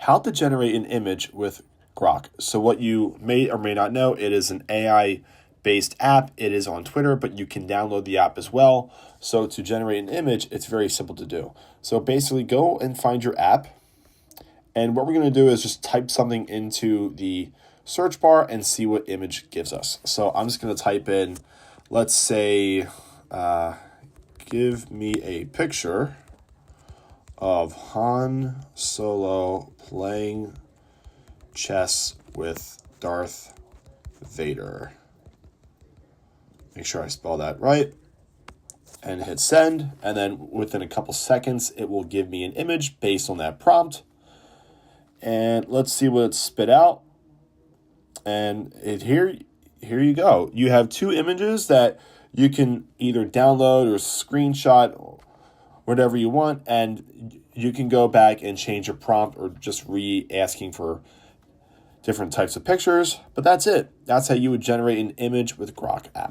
how to generate an image with Grok. So what you may or may not know, it is an AI-based app. It is on Twitter, but you can download the app as well. So to generate an image, it's very simple to do. So basically go and find your app. And what we're going to do is just type something into the search bar and see what image gives us. So I'm just going to type in, let's say, give me a picture of Han Solo playing chess with Darth Vader. Make sure I spell that right. And hit send. And then within a couple seconds, it will give me an image based on that prompt. And let's see what it spit out. And here you go. You have two images that you can either download or screenshot or whatever you want, and you can go back and change your prompt or just asking for different types of pictures. But that's it. That's how you would generate an image with Grok app.